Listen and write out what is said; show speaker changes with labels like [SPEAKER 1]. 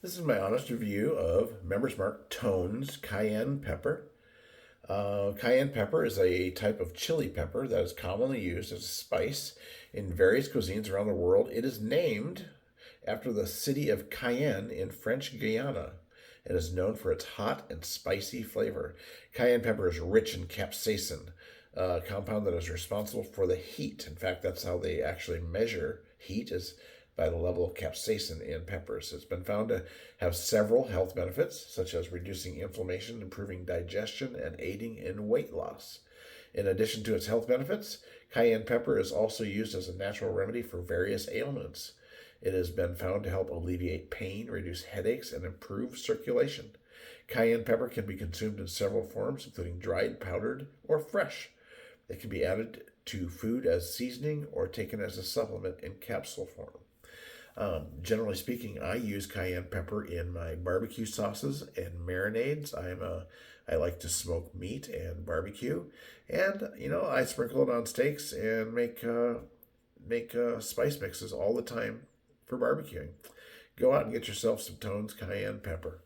[SPEAKER 1] This is my honest review of Members Mark Tone's Cayenne pepper. Cayenne pepper is a type of chili pepper that is commonly used as a spice in various cuisines around the world. It is named after the city of Cayenne in French Guiana. It is known for its hot and spicy flavor. Cayenne pepper is rich in capsaicin, a compound that is responsible for the heat. In fact, that's how they actually measure heat, is by the level of capsaicin in peppers. It's been found to have several health benefits, such as reducing inflammation, improving digestion, and aiding in weight loss. In addition to its health benefits, cayenne pepper is also used as a natural remedy for various ailments. It has been found to help alleviate pain, reduce headaches, and improve circulation. Cayenne pepper can be consumed in several forms, including dried, powdered, or fresh. It can be added to food as seasoning or taken as a supplement in capsule form. Generally speaking, I use cayenne pepper in my barbecue sauces and marinades. I like to smoke meat and barbecue, and I sprinkle it on steaks and make spice mixes all the time for barbecuing. Go out and get yourself some Tone's cayenne pepper.